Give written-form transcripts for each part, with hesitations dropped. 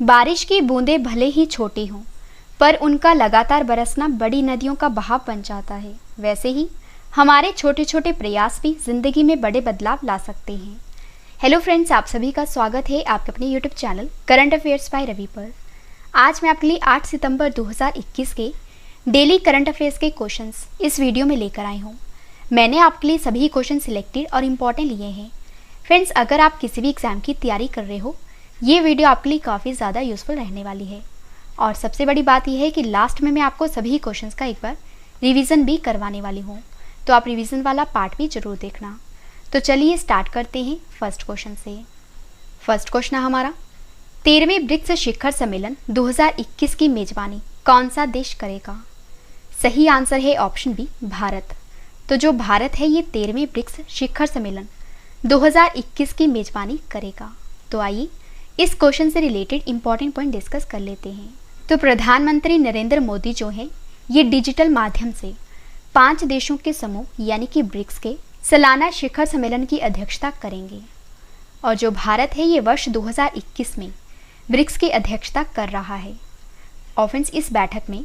बारिश की बूंदें भले ही छोटी हों, पर उनका लगातार बरसना बड़ी नदियों का बहाव बन जाता है। वैसे ही हमारे छोटे छोटे प्रयास भी जिंदगी में बड़े बदलाव ला सकते हैं। हेलो फ्रेंड्स, आप सभी का स्वागत है आपके अपने YouTube channel current affairs by Ravi पर। आज मैं आपके लिए 8 सितंबर 2021 के डेली करंट अफेयर्स के क्वेश्चंस इस वीडियो में लेकर आई हूँ। मैंने आपके लिए सभी क्वेश्चन सिलेक्टेड और इम्पॉर्टेंट लिए हैं। फ्रेंड्स, अगर आप किसी भी एग्जाम की तैयारी कर रहे हो, ये वीडियो आपके लिए काफ़ी ज़्यादा यूज़फुल रहने वाली है। और सबसे बड़ी बात यह है कि लास्ट में मैं आपको सभी क्वेश्चंस का एक बार रिवीजन भी करवाने वाली हूँ, तो आप रिवीजन वाला पार्ट भी जरूर देखना। तो चलिए स्टार्ट करते हैं फर्स्ट क्वेश्चन से। फर्स्ट क्वेश्चन है हमारा, 13वें ब्रिक्स शिखर सम्मेलन 2021 की मेजबानी कौन सा देश करेगा? सही आंसर है ऑप्शन बी, भारत। तो जो भारत है ये 13वें ब्रिक्स शिखर सम्मेलन 2021 की मेजबानी करेगा। तो आइए इस क्वेश्चन से रिलेटेड इंपॉर्टेंट पॉइंट डिस्कस कर लेते हैं। तो प्रधानमंत्री नरेंद्र मोदी जो हैं ये डिजिटल माध्यम से 5 देशों के समूह यानी कि ब्रिक्स के सालाना शिखर सम्मेलन की अध्यक्षता करेंगे। और जो भारत है ये वर्ष 2021 में ब्रिक्स की अध्यक्षता कर रहा है। और फ्रेंड्स, इस बैठक में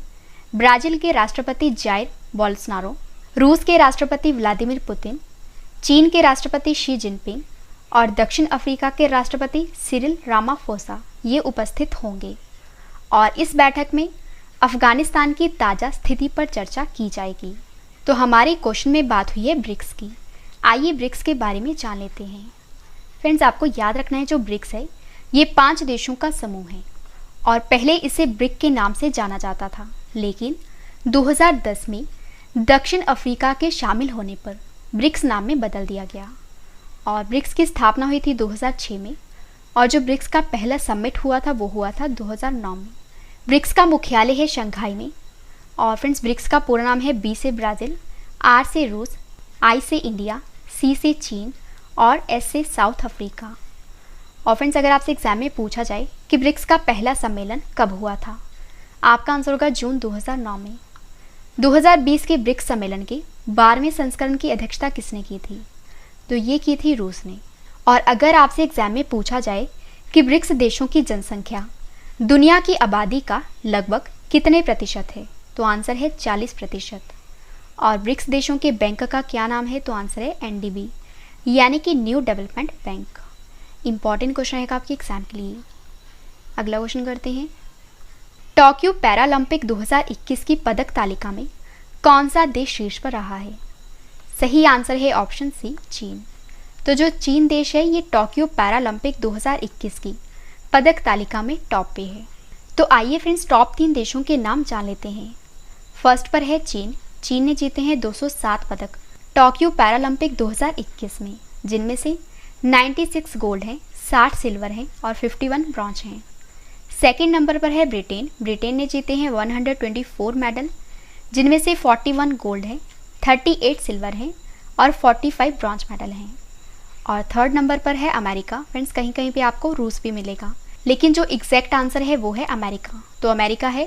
ब्राजील के राष्ट्रपति जायर बोल्सोनारो, रूस के राष्ट्रपति व्लादिमीर पुतिन, चीन के राष्ट्रपति शी जिनपिंग और दक्षिण अफ्रीका के राष्ट्रपति सिरिल रामाफोसा ये उपस्थित होंगे। और इस बैठक में अफगानिस्तान की ताज़ा स्थिति पर चर्चा की जाएगी। तो हमारे क्वेश्चन में बात हुई है ब्रिक्स की। आइए ब्रिक्स के बारे में जान लेते हैं। फ्रेंड्स, आपको याद रखना है जो ब्रिक्स है ये 5 देशों का समूह है और पहले इसे ब्रिक के नाम से जाना जाता था, लेकिन 2010 में दक्षिण अफ्रीका के शामिल होने पर ब्रिक्स नाम में बदल दिया गया। और ब्रिक्स की स्थापना हुई थी 2006 में और जो ब्रिक्स का पहला समिट हुआ था वो हुआ था 2009 में। ब्रिक्स का मुख्यालय है शंघाई में। और फ्रेंड्स, ब्रिक्स का पूरा नाम है बी से ब्राज़ील, आर से रूस, आई से इंडिया, सी से चीन और एस से साउथ अफ्रीका। और फ्रेंड्स, अगर आपसे एग्जाम में पूछा जाए कि ब्रिक्स का पहला सम्मेलन कब हुआ था, आपका आंसर होगा जून 2009 में। 2020 के ब्रिक्स सम्मेलन के 12वें संस्करण की अध्यक्षता किसने की थी? तो ये की थी रूस ने। और अगर आपसे एग्जाम में पूछा जाए कि ब्रिक्स देशों की जनसंख्या दुनिया की आबादी का लगभग कितने प्रतिशत है, तो आंसर है 40%। और ब्रिक्स देशों के बैंक का क्या नाम है? तो आंसर है एनडीबी यानी कि new development bank. Important question है आपके एग्जाम के लिए। अगला क्वेश्चन करते हैं, टोक्यो पैरालंपिक 2021 की पदक तालिका में कौन सा देश शीर्ष पर रहा है? सही आंसर है ऑप्शन सी, चीन। तो जो चीन देश है ये टोक्यो पैरालंपिक 2021 की पदक तालिका में टॉप पे है। तो आइए फ्रेंड्स टॉप 3 देशों के नाम जान लेते हैं। फर्स्ट पर है चीन। चीन ने जीते हैं 207 पदक टोक्यो पैरालंपिक 2021 में, जिनमें से 96 गोल्ड हैं, 60 सिल्वर हैं और 51 ब्रॉन्ज हैं। सेकेंड नंबर पर है ब्रिटेन। ब्रिटेन ने जीते हैं 124 मेडल, जिनमें से 41 गोल्ड हैं, 38 सिल्वर हैं और 45 ब्रॉन्ज मेडल हैं। और थर्ड नंबर पर है अमेरिका। फ्रेंड्स, कहीं कहीं पे आपको रूस भी मिलेगा, लेकिन जो एग्जैक्ट आंसर है वो है अमेरिका। तो अमेरिका है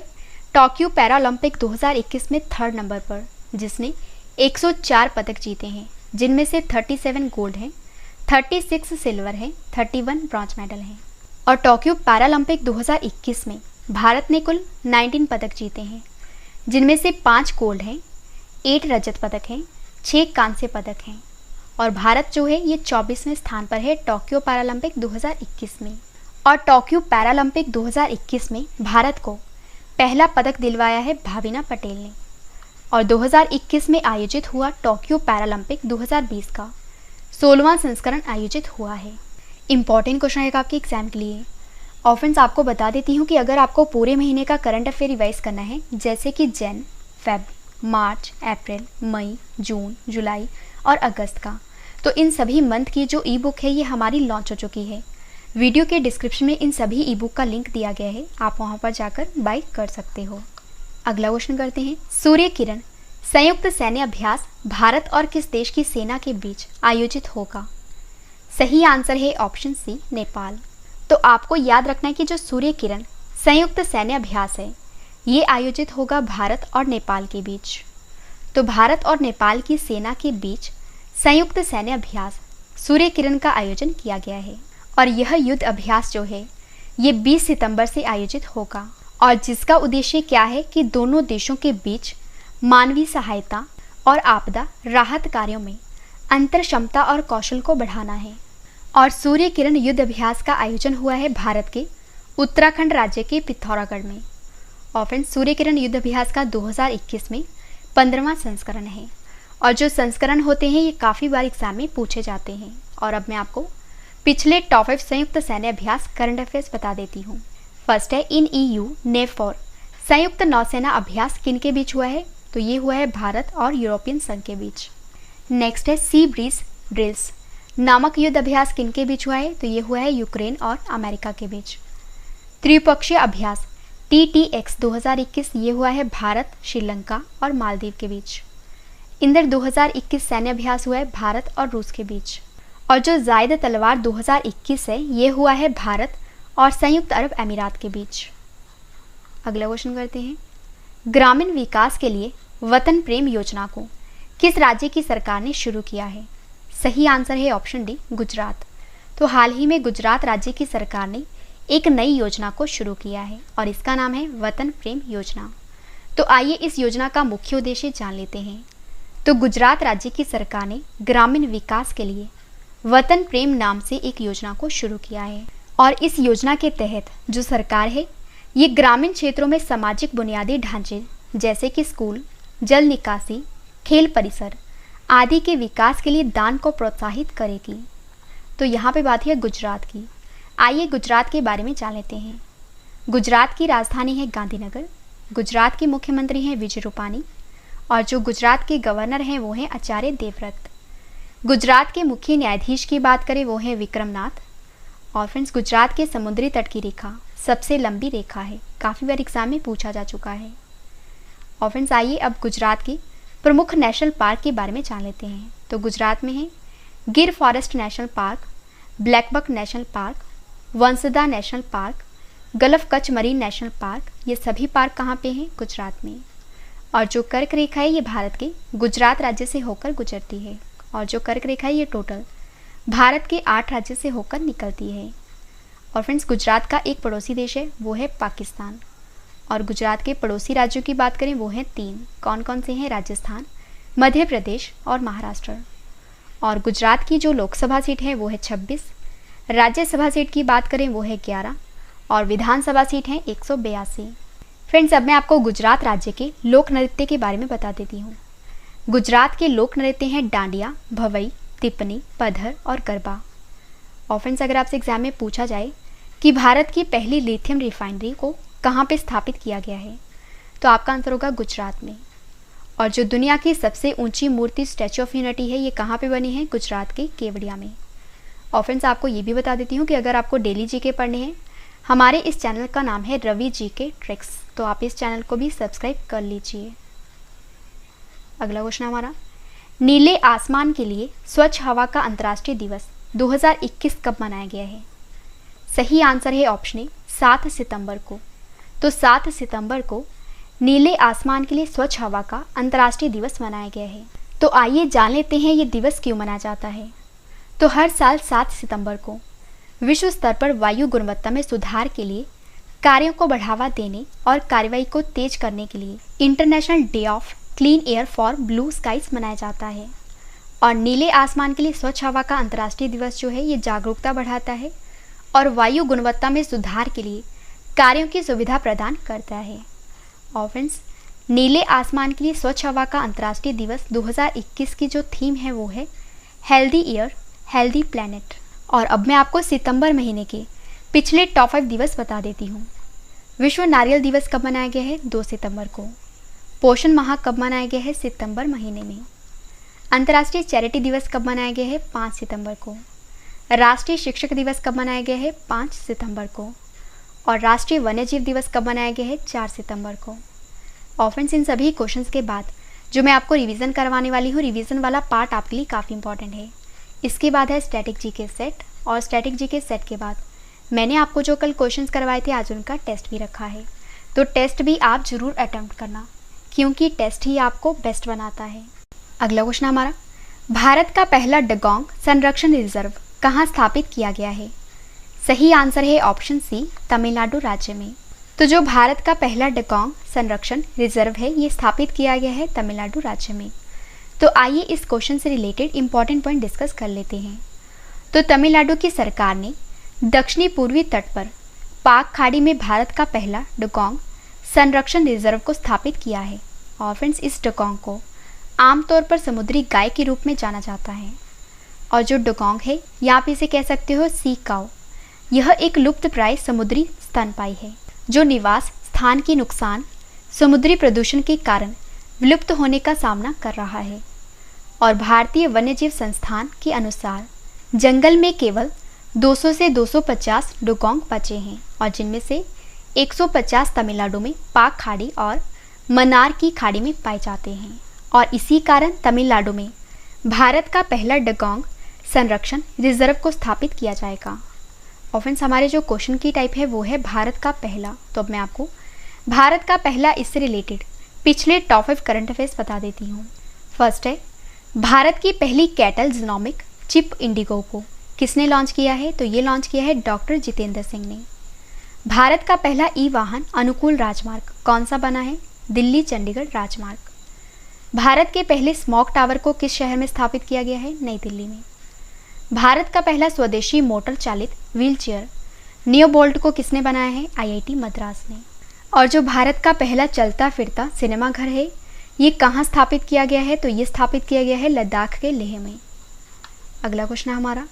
टोक्यो पैरालंपिक 2021 में थर्ड नंबर पर, जिसने 104 पदक जीते हैं, जिनमें से 37 गोल्ड हैं, 36 सिल्वर हैं, 31 ब्रॉन्ज मेडल हैं। और टोक्यो पैरालंपिक 2021 में भारत ने कुल 19 पदक जीते हैं, जिनमें से 5 गोल्ड हैं, 8 रजत पदक हैं, 6 कांस्य पदक हैं। और भारत जो है ये 24वें स्थान पर है टोक्यो पैरालंपिक 2021 में। और टोक्यो पैरालंपिक 2021 में भारत को पहला पदक दिलवाया है भाविना पटेल ने। और 2021 में आयोजित हुआ टोक्यो पैरालंपिक 2020 का 16वां संस्करण आयोजित हुआ है। इंपॉर्टेंट क्वेश्चन है आपके एग्जाम के लिए। और फ्रेंड्स, आपको बता देती हूँ कि अगर आपको पूरे महीने का करंट अफेयर रिवाइज करना है, जैसे कि जन, फेब, मार्च, अप्रैल, मई, जून, जुलाई और अगस्त का, तो इन सभी मंथ की जो ई बुक है ये हमारी लॉन्च हो चुकी है। वीडियो के डिस्क्रिप्शन में इन सभी ई बुक का लिंक दिया गया है, आप वहाँ पर जाकर बाय कर सकते हो। अगला क्वेश्चन करते हैं, सूर्य किरण संयुक्त सैन्य अभ्यास भारत और किस देश की सेना के बीच आयोजित होगा? सही आंसर है ऑप्शन सी, नेपाल। तो आपको याद रखना है कि जो सूर्य किरण संयुक्त सैन्य अभ्यास है ये आयोजित होगा भारत और नेपाल के बीच। तो भारत और नेपाल की सेना के बीच संयुक्त सैन्य अभ्यास सूर्य किरण का आयोजन किया गया है। और यह युद्ध अभ्यास जो है ये 20 सितंबर से आयोजित होगा और जिसका उद्देश्य क्या है कि दोनों देशों के बीच मानवीय सहायता और आपदा राहत कार्यों में अंतर क्षमता और कौशल को बढ़ाना है। और सूर्य किरण युद्ध अभ्यास का आयोजन हुआ है भारत के उत्तराखंड राज्य के पिथौरागढ़ में। और फ्रेंड्स, सूर्य किरण युद्ध अभ्यास का 2021 में 15वां संस्करण है और जो संस्करण होते हैं ये काफ़ी बार एग्जाम में पूछे जाते हैं। और अब मैं आपको पिछले टॉप 5 संयुक्त सैन्य अभ्यास करंट अफेयर्स बता देती हूँ। फर्स्ट है इन EU NAVFOR संयुक्त नौसेना अभ्यास किन के बीच हुआ है? तो ये हुआ है भारत और यूरोपियन संघ के बीच। नेक्स्ट है सी ब्रीज ड्रिल्स नामक युद्ध अभ्यास किन के बीच हुआ है? तो ये हुआ है यूक्रेन और अमेरिका के बीच। त्रिपक्षीय अभ्यास TTX 2021 ये हुआ है भारत, श्रीलंका और मालदीव के बीच। इंद्र 2021 सैन्य अभ्यास हुआ है भारत और रूस के बीच। और जो जायद तलवार 2021 है ये हुआ है भारत और संयुक्त अरब अमीरात के बीच। अगला क्वेश्चन करते हैं, ग्रामीण विकास के लिए वतन प्रेम योजना को किस राज्य की सरकार ने शुरू किया है? सही आंसर है ऑप्शन डी, गुजरात। तो हाल ही में गुजरात राज्य की सरकार ने एक नई योजना को शुरू किया है और इसका नाम है वतन प्रेम योजना। तो आइए इस योजना का मुख्य उद्देश्य जान लेते हैं। तो गुजरात राज्य की सरकार ने ग्रामीण विकास के लिए वतन प्रेम नाम से एक योजना को शुरू किया है और इस योजना के तहत जो सरकार है ये ग्रामीण क्षेत्रों में सामाजिक बुनियादी ढांचे जैसे कि स्कूल, जल निकासी, खेल परिसर आदि के विकास के लिए दान को प्रोत्साहित करेगी। तो यहाँ पे बात है गुजरात की। आइए गुजरात के बारे में जान लेते हैं। गुजरात की राजधानी है गांधीनगर। गुजरात के मुख्यमंत्री हैं विजय रूपानी और जो गुजरात के गवर्नर हैं वो हैं आचार्य देवव्रत। गुजरात के मुख्य न्यायाधीश की बात करें वो है विक्रमनाथ। और फ्रेंड्स, गुजरात के समुद्री तट की रेखा सबसे लंबी रेखा है, काफ़ी बार एग्जाम में पूछा जा चुका है। और फ्रेंड्स, आइए अब गुजरात के प्रमुख नेशनल पार्क के बारे में जान लेते हैं। तो गुजरात में है गिर forest national park, blackbuck national park, Vansda national park, gulf Kutch marine national park. ये सभी पार्क कहाँ पे हैं? गुजरात में। और जो कर्क रेखा है ये भारत के गुजरात राज्य से होकर गुजरती है और जो कर्क रेखा है ये टोटल भारत के 8 राज्य से होकर निकलती है। और फ्रेंड्स, गुजरात का एक पड़ोसी देश है वो है पाकिस्तान। और गुजरात के पड़ोसी राज्यों की बात करें वो हैं 3। कौन कौन से हैं? राजस्थान, मध्य प्रदेश और महाराष्ट्र। और गुजरात की जो लोकसभा सीट है वो है 26, राज्यसभा सीट की बात करें वो है 11 और विधानसभा सीट है 182। फ्रेंड्स, अब मैं आपको गुजरात राज्य के लोक नृत्य के बारे में बता देती हूँ। गुजरात के लोक नृत्य हैं डांडिया, भवई, टिप्पणी, पधर और गरबा। और फ्रेंड्स, अगर आपसे एग्जाम में पूछा जाए कि भारत की पहली लिथियम रिफाइनरी को कहाँ पे स्थापित किया गया है तो आपका आंसर होगा गुजरात में। और जो दुनिया की सबसे ऊंची मूर्ति स्टैचू ऑफ यूनिटी है ये कहाँ पे बनी है? गुजरात के केवड़िया में। और फ्रेंड्स, आपको ये भी बता देती हूँ कि अगर आपको डेली जीके पढ़ने हैं, हमारे इस चैनल का नाम है रवि जीके ट्रिक्स, तो आप इस चैनल को भी सब्सक्राइब कर लीजिए। अगला क्वेश्चन हमारा, नीले आसमान के लिए स्वच्छ हवा का अंतर्राष्ट्रीय दिवस 2021 कब मनाया गया है? सही आंसर है ऑप्शन ए, 7 सितंबर को। तो 7 सितंबर को नीले आसमान के लिए स्वच्छ हवा का अंतर्राष्ट्रीय दिवस मनाया गया है। तो आइए जान लेते हैं ये दिवस क्यों मनाया जाता है। तो हर साल 7 सितंबर को विश्व स्तर पर वायु गुणवत्ता में सुधार के लिए कार्यों को बढ़ावा देने और कार्रवाई को तेज करने के लिए international day of clean air for blue skies मनाया जाता है। और नीले आसमान के लिए स्वच्छ हवा का अंतर्राष्ट्रीय दिवस जो है ये जागरूकता बढ़ाता है और वायु गुणवत्ता में सुधार के लिए कार्यों की सुविधा प्रदान करता है। और फ्रेंड्स, नीले आसमान के लिए स्वच्छ हवा का अंतर्राष्ट्रीय दिवस 2021 की जो थीम है वो है हेल्दी एयर हेल्दी प्लैनेट। और अब मैं आपको सितंबर महीने के पिछले टॉप 5 दिवस बता देती हूँ। विश्व नारियल दिवस कब मनाया गया है? 2 सितंबर को। पोषण माह कब मनाया गया है? सितंबर महीने में। अंतर्राष्ट्रीय चैरिटी दिवस कब मनाया गया है? 5 सितंबर को। राष्ट्रीय शिक्षक दिवस कब मनाया गया है? 5 सितंबर को। और राष्ट्रीय वन्यजीव दिवस कब मनाया गया है? 4 सितंबर को। और फ्रेंड्स, इन सभी क्वेश्चंस के बाद जो मैं आपको रिवीजन करवाने वाली हूँ, रिवीजन वाला पार्ट आपके लिए काफ़ी इंपॉर्टेंट है। इसके बाद है स्टैटिक जीके सेट और स्टैटिक जीके सेट के बाद मैंने आपको जो कल क्वेश्चंस करवाए थे आज उनका टेस्ट भी रखा है। तो टेस्ट भी आप ज़रूर अटेम्प्ट करना क्योंकि टेस्ट ही आपको बेस्ट बनाता है। अगला क्वेश्चन हमारा, भारत का पहला डगोंग संरक्षण रिजर्व कहाँ स्थापित किया गया है? सही आंसर है ऑप्शन सी, तमिलनाडु राज्य में। तो जो भारत का पहला डुगोंग संरक्षण रिजर्व है ये स्थापित किया गया है तमिलनाडु राज्य में। तो आइए इस क्वेश्चन से रिलेटेड इंपॉर्टेंट पॉइंट डिस्कस कर लेते हैं। तो तमिलनाडु की सरकार ने दक्षिणी पूर्वी तट पर पाक खाड़ी में भारत का पहला डुगोंग संरक्षण रिजर्व को स्थापित किया है। और फ्रेंड्स, इस डुगोंग को आमतौर पर समुद्री गाय के रूप में जाना जाता है। और जो डुगोंग है या आप इसे कह सकते हो सी काऊ, यह एक लुप्तप्राय समुद्री स्तनपायी है जो निवास स्थान के नुकसान, समुद्री प्रदूषण के कारण विलुप्त होने का सामना कर रहा है। और भारतीय वन्यजीव संस्थान के अनुसार जंगल में केवल 200 से 250 डुगोंग बचे हैं और जिनमें से 150 तमिलनाडु में पाक खाड़ी और मन्नार की खाड़ी में पाए जाते हैं। और इसी कारण तमिलनाडु में भारत का पहला डुगोंग संरक्षण रिजर्व को स्थापित किया जाएगा। और फ्रेंड्स, हमारे जो क्वेश्चन की टाइप है वो है भारत का पहला। तो अब मैं आपको भारत का पहला इससे रिलेटेड पिछले टॉप 5 करंट अफेयर्स बता देती हूँ। फर्स्ट है, भारत की पहली कैटल जीनोमिक चिप इंडिगो को किसने लॉन्च किया है? तो ये लॉन्च किया है डॉक्टर जितेंद्र सिंह ने। भारत का पहला ई वाहन अनुकूल राजमार्ग कौन सा बना है? दिल्ली चंडीगढ़ राजमार्ग। भारत के पहले स्मॉग टावर को किस शहर में स्थापित किया गया है? नई दिल्ली में। भारत का पहला स्वदेशी मोटर चालित व्हीलचेयर नियो बोल्ट को किसने बनाया है? आईआईटी मद्रास ने। और जो भारत का पहला चलता फिरता सिनेमा घर है ये कहाँ स्थापित किया गया है? तो ये स्थापित किया गया है लद्दाख के लेह में। अगला क्वेश्चन है हमारा,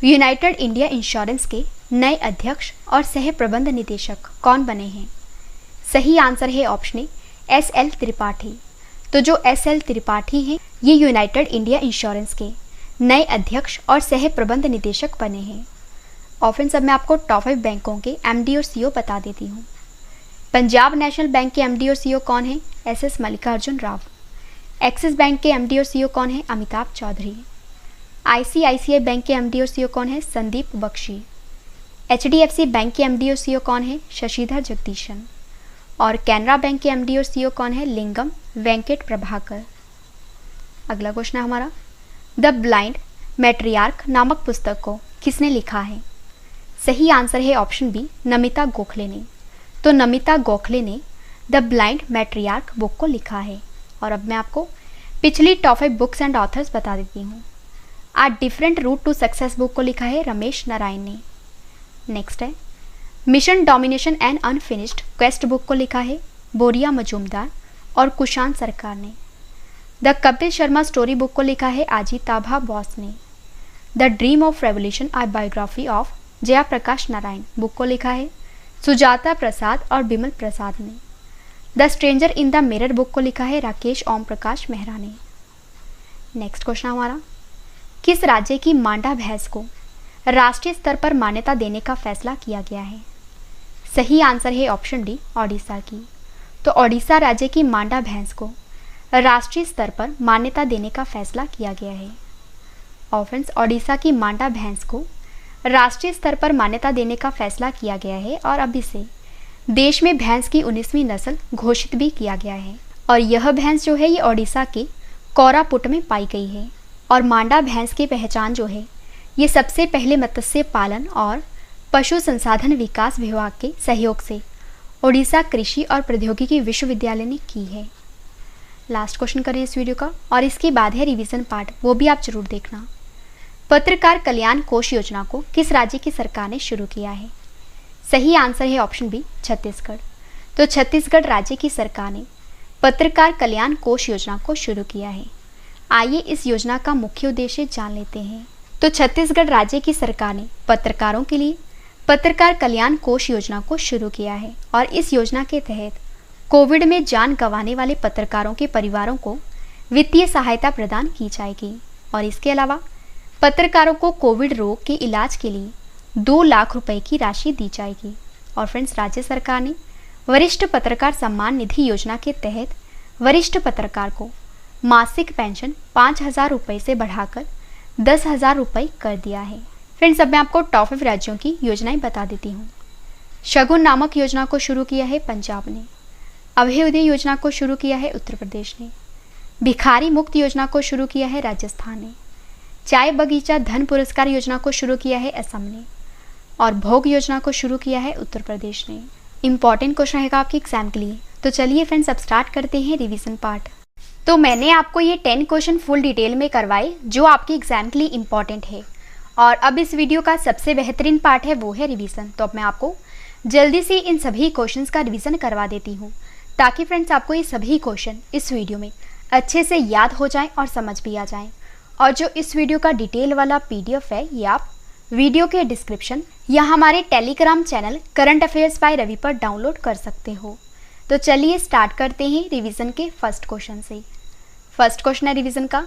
यूनाइटेड इंडिया इंश्योरेंस के नए अध्यक्ष और सह प्रबंध निदेशक कौन बने हैं? सही आंसर है ऑप्शन ए, एस.एल. त्रिपाठी। तो जो एस.एल. त्रिपाठी हैं ये यूनाइटेड इंडिया इंश्योरेंस के नए अध्यक्ष और सह प्रबंध निदेशक बने हैं। और फ्रेंड्स, अब मैं आपको टॉप 5 बैंकों के एमडी और सीईओ बता देती हूँ। पंजाब नेशनल बैंक के एमडी और सीईओ कौन है? S S. Mallikarjun Rao. Axis bank के एमडी और सीईओ कौन है? अमिताभ चौधरी। आईसीआईसीआई बैंक के एमडी और सीईओ कौन है? संदीप बख्शी। एचडीएफसी बैंक के एमडी और सीईओ कौन है? शशिधर जगदीशन। और कैनरा बैंक के एमडी और सीईओ कौन है? लिंगम वेंकट प्रभाकर। अगला क्वेश्चन है हमारा, द ब्लाइंड मैट्रियार्क नामक पुस्तक को किसने लिखा है? सही आंसर है ऑप्शन बी, नमिता गोखले ने। तो नमिता गोखले ने द ब्लाइंड मैट्रियार्क बुक को लिखा है। और अब मैं आपको पिछली टॉप 5 बुक्स एंड ऑथर्स बता देती हूँ। A different route to success book को लिखा है रमेश नारायण ने। नेक्स्ट है, mission domination and unfinished quest book को लिखा है बोरिया मजूमदार और कुशांत सरकार ने। The Kapil Sharma story book को लिखा है आजिताभा बॉस ने। The dream of revolution a biography of Jaya Prakash Narayan book को लिखा है सुजाता प्रसाद और बिमल प्रसाद ने। The stranger in the mirror book को लिखा है राकेश ओम प्रकाश मेहरा ने। नेक्स्ट क्वेश्चन हमारा, किस राज्य की मांडा भैंस को राष्ट्रीय स्तर पर मान्यता देने का फैसला किया गया है? सही आंसर है ऑप्शन डी, ओडिशा की। तो ओडिशा राज्य की मांडा भैंस को राष्ट्रीय स्तर पर मान्यता देने का फैसला किया गया है। और फ्रेंड्स, ओडिशा की मांडा भैंस को राष्ट्रीय स्तर पर मान्यता देने का फैसला किया गया है और अब इसे देश में भैंस की 19वीं नस्ल घोषित भी किया गया है। और यह भैंस जो है ये ओडिशा के कोरापुट में पाई गई है। और मांडा भैंस की पहचान जो है ये सबसे पहले मत्स्य पालन और पशु संसाधन विकास विभाग के सहयोग से ओडिशा कृषि और प्रौद्योगिकी विश्वविद्यालय ने की है। लास्ट क्वेश्चन करें इस वीडियो का और इसके बाद है रिवीजन पार्ट, वो भी आप जरूर देखना। पत्रकार कल्याण कोष योजना को किस राज्य की सरकार ने शुरू किया है? सही आंसर है ऑप्शन बी, छत्तीसगढ़। तो छत्तीसगढ़ राज्य की सरकार ने पत्रकार कल्याण कोष योजना को शुरू किया है। आइए इस योजना का मुख्य उद्देश्य जान लेते हैं। तो छत्तीसगढ़ राज्य की सरकार ने पत्रकारों के लिए पत्रकार कल्याण कोष योजना को शुरू किया है और इस योजना के तहत कोविड में जान गंवाने वाले पत्रकारों के परिवारों को वित्तीय सहायता प्रदान की जाएगी। और इसके अलावा पत्रकारों को कोविड रोग के इलाज के लिए 2 लाख रुपए की राशि दी जाएगी। और फ्रेंड्स, राज्य सरकार ने वरिष्ठ पत्रकार सम्मान निधि योजना के तहत वरिष्ठ पत्रकार को मासिक पेंशन 5,000 रुपये से बढ़ाकर 10,000 रुपये कर दिया है। फ्रेंड्स, अब मैं आपको टॉप 5 राज्यों की योजनाएं बता देती हूँ। शगुन नामक योजना को शुरू किया है पंजाब ने। अभ्युदय योजना को शुरू किया है उत्तर प्रदेश ने। भिखारी मुक्त योजना को शुरू किया है राजस्थान ने। चाय बगीचा धन पुरस्कार योजना को शुरू किया है असम ने। और भोग योजना को शुरू किया है उत्तर प्रदेश ने। इंपॉर्टेंट क्वेश्चन रहेगा आपके एग्जाम के लिए। तो चलिए फ्रेंड्स, अब स्टार्ट करते हैं रिवीजन पार्ट। तो मैंने आपको ये 10 क्वेश्चन फुल डिटेल में करवाए जो आपके एग्जाम के लिए इंपॉर्टेंट है। और अब इस वीडियो का सबसे बेहतरीन पार्ट है वो है रिवीजन। तो अब मैं आपको जल्दी से इन सभी क्वेश्चंस का रिवीजन करवा देती हूँ, ताकि फ्रेंड्स आपको ये सभी क्वेश्चन इस वीडियो में अच्छे से याद हो जाएं और समझ भी आ जाएं। और जो इस वीडियो का डिटेल वाला PDF है, ये आप वीडियो के डिस्क्रिप्शन या हमारे Telegram channel current affairs by Ravi पर डाउनलोड कर सकते हो। तो चलिए स्टार्ट करते हैं रिवीजन के फर्स्ट क्वेश्चन से। फर्स्ट क्वेश्चन है रिवीजन का,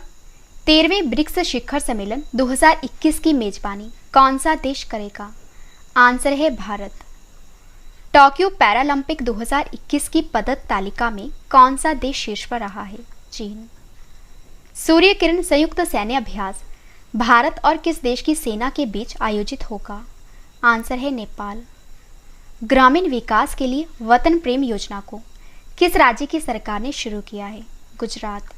13वें ब्रिक्स शिखर सम्मेलन 2021 की मेजबानी कौन सा देश करेगा? आंसर है भारत। टोक्यो पैरालंपिक 2021 की पदक तालिका में कौन सा देश शीर्ष पर रहा है? चीन। सूर्य किरण संयुक्त सैन्य अभ्यास भारत और किस देश की सेना के बीच आयोजित होगा? आंसर है नेपाल। ग्रामीण विकास के लिए वतन प्रेम योजना को किस राज्य की सरकार ने शुरू किया है? गुजरात।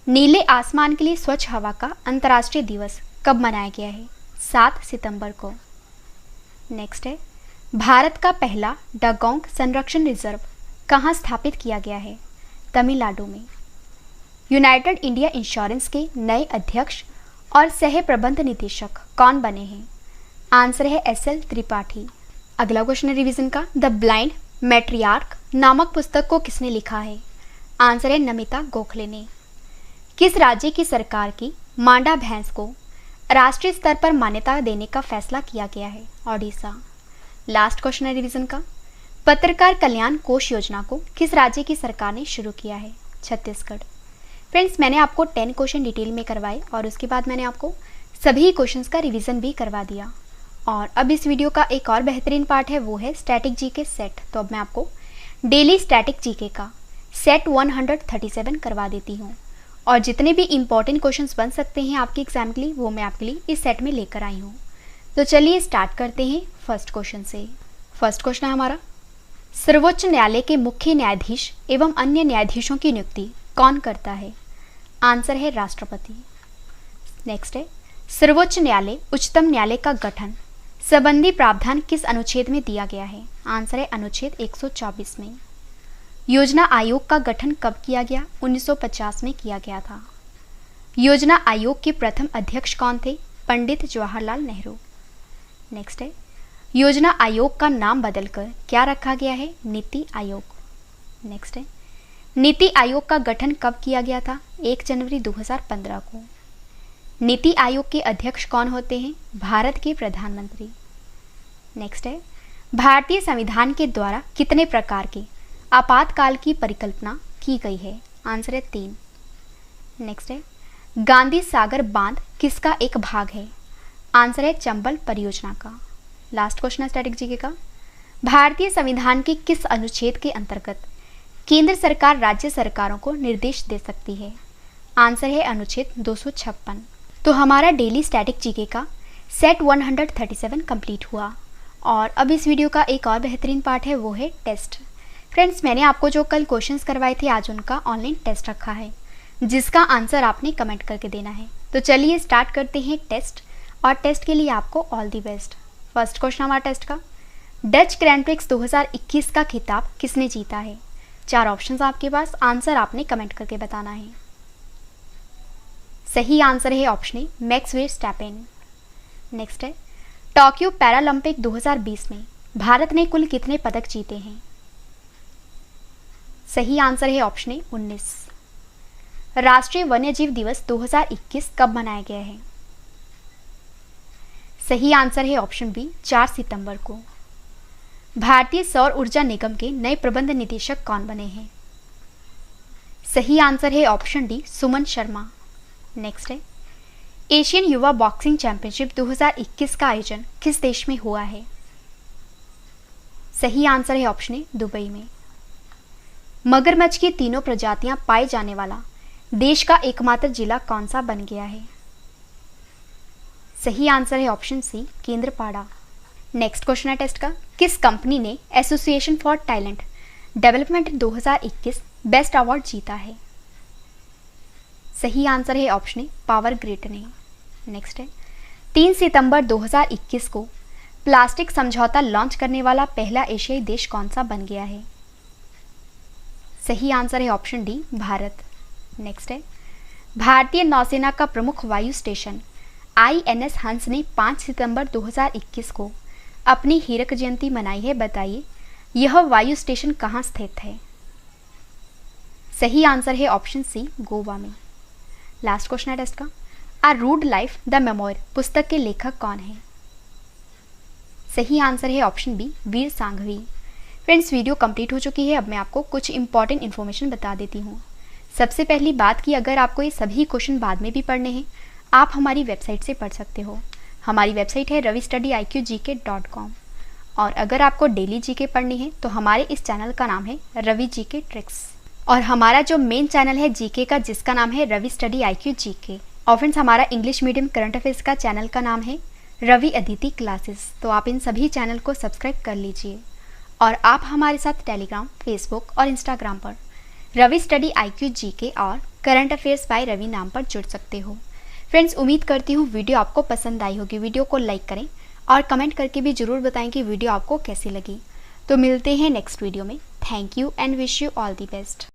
नीले आसमान के लिए स्वच्छ हवा का अंतर्राष्ट्रीय दिवस कब मनाया गया है? 7 सितंबर को। नेक्स्ट है, भारत का पहला डगोंग संरक्षण रिजर्व कहाँ स्थापित किया गया है? तमिलनाडु में। यूनाइटेड इंडिया इंश्योरेंस के नए अध्यक्ष और सह प्रबंध निदेशक कौन बने हैं? आंसर है SL त्रिपाठी। अगला क्वेश्चन है रिवीजन का, द ब्लाइंड मैट्रियार्क नामक पुस्तक को किसने लिखा है? आंसर है नमिता गोखले ने। किस राज्य की सरकार की मांडा भैंस को राष्ट्रीय स्तर पर मान्यता देने का फैसला किया गया है? ओडिशा। लास्ट क्वेश्चन है रिवीजन का, पत्रकार कल्याण कोष योजना को किस राज्य की सरकार ने शुरू किया है? छत्तीसगढ़। फ्रेंड्स, मैंने आपको 10 क्वेश्चन डिटेल में करवाए और उसके बाद मैंने आपको सभी क्वेश्चंस का रिवीजन भी करवा दिया। और अब इस वीडियो का एक और बेहतरीन पार्ट है वो है स्टैटिक जीके सेट। तो अब मैं आपको डेली स्टैटिक जीके का सेट 137 करवा देती हूँ। और जितने भी इंपॉर्टेंट क्वेश्चंस बन सकते हैं आपके एग्जाम के लिए वो मैं आपके लिए इस सेट में लेकर आई हूँ। तो चलिए स्टार्ट करते हैं फर्स्ट क्वेश्चन से। फर्स्ट क्वेश्चन है हमारा, सर्वोच्च न्यायालय के मुख्य न्यायाधीश एवं अन्य न्यायाधीशों की नियुक्ति कौन करता है? आंसर है राष्ट्रपति। नेक्स्ट है, सर्वोच्च न्यायालय उच्चतम न्यायालय का गठन संबंधी प्रावधान किस अनुच्छेद में दिया गया है? आंसर है अनुच्छेद 124 में। योजना आयोग का गठन कब किया गया? 1950 में किया गया था। योजना आयोग के प्रथम अध्यक्ष कौन थे? पंडित जवाहरलाल नेहरू। नेक्स्ट है, योजना आयोग का नाम बदलकर क्या रखा गया है? नीति आयोग। नेक्स्ट है, नीति आयोग का गठन कब किया गया था? 1 जनवरी 2015 को। नीति आयोग के अध्यक्ष कौन होते हैं? भारत के प्रधानमंत्री। नेक्स्ट है, भारतीय संविधान के द्वारा कितने प्रकार के आपातकाल की परिकल्पना की गई है? आंसर है 3। नेक्स्ट है, गांधी सागर बांध किसका एक भाग है? आंसर है चंबल परियोजना का। लास्ट क्वेश्चन है स्टैटिक जीके का, भारतीय संविधान के किस अनुच्छेद के अंतर्गत केंद्र सरकार राज्य सरकारों को निर्देश दे सकती है? आंसर है अनुच्छेद 256। तो हमारा डेली स्टैटिक जीके का सेट 137 कंप्लीट हुआ। और अब इस वीडियो का एक और बेहतरीन पार्ट है वो है टेस्ट। फ्रेंड्स, मैंने आपको जो कल क्वेश्चंस करवाए थे आज उनका ऑनलाइन टेस्ट रखा है, जिसका आंसर आपने कमेंट करके देना है। तो चलिए स्टार्ट करते हैं टेस्ट। और टेस्ट के लिए आपको all the best. First question हमारा टेस्ट का, डच ग्रैंड प्रिक्स 2021 का खिताब किसने जीता है? 4 ऑप्शंस आपके पास, आंसर आपने कमेंट करके बताना है। सही आंसर है ऑप्शन ए, मैक्स वर्स्टैपेन। नेक्स्ट है, टोक्यो पैरालंपिक 2020 में भारत ने कुल कितने पदक जीते हैं? सही आंसर है ऑप्शन ए, 19। राष्ट्रीय वन्यजीव दिवस 2021 कब मनाया गया है? सही आंसर है ऑप्शन बी, 4 सितंबर को। भारतीय सौर ऊर्जा निगम के नए प्रबंध निदेशक कौन बने हैं? सही आंसर है option D, Suman Sharma. Next है, एशियन युवा बॉक्सिंग चैंपियनशिप 2021 का आयोजन किस देश में हुआ है? सही आंसर है ऑप्शन ए, दुबई में। मगरमच्छ की तीनों प्रजातियां पाए जाने वाला देश का एकमात्र जिला कौन सा बन गया है? सही आंसर है option C, Kendrapara. Next question है टेस्ट का, किस कंपनी ने association for talent development 2021 best award जीता है? सही आंसर है ऑप्शन ए, पावर ग्रिड ने। नेक्स्ट है, 3 सितंबर 2021 को प्लास्टिक समझौता लॉन्च करने वाला पहला एशियाई देश कौन सा बन गया है? सही आंसर है ऑप्शन डी, भारत। नेक्स्ट है, भारतीय नौसेना का प्रमुख वायु स्टेशन INS हंस ने 5 सितंबर 2021 को अपनी हीरक जयंती मनाई है। बताइए यह वायु स्टेशन कहाँ स्थित है? सही आंसर है ऑप्शन सी, गोवा में। लास्ट क्वेश्चन है टेस्ट का, आ रूड लाइफ द मेमोयर पुस्तक के लेखक कौन है? सही आंसर है ऑप्शन बी, वीर सांघवी। फ्रेंड्स, वीडियो कंप्लीट हो चुकी है। अब मैं आपको कुछ इंपॉर्टेंट इन्फॉर्मेशन बता देती हूँ। सबसे पहली बात कि अगर आपको ये सभी क्वेश्चन बाद में भी पढ़ने हैं, आप हमारी वेबसाइट से पढ़ सकते हो। हमारी वेबसाइट है ravistudy.iqgk.com। और अगर आपको डेली जीके पढ़नी है तो हमारे इस चैनल का नाम है रवि जीके ट्रिक्स, और हमारा जो मेन चैनल है जीके का, जिसका नाम है रवि स्टडी IQ GK। और फ्रेंड्स, हमारा इंग्लिश मीडियम करंट अफेयर्स का चैनल का नाम है रवि अदिति क्लासेस। तो आप इन सभी चैनल को सब्सक्राइब कर लीजिए। और आप हमारे साथ टेलीग्राम, फेसबुक और इंस्टाग्राम पर रवि स्टडी IQ GK और करंट अफेयर्स बाय रवि नाम पर जुड़ सकते हो। फ्रेंड्स, उम्मीद करती हूँ वीडियो आपको पसंद आई होगी। वीडियो को लाइक करें और कमेंट करके भी ज़रूर बताएं कि वीडियो आपको कैसी लगी। तो मिलते हैं नेक्स्ट वीडियो में। Thank you and wish you all the best.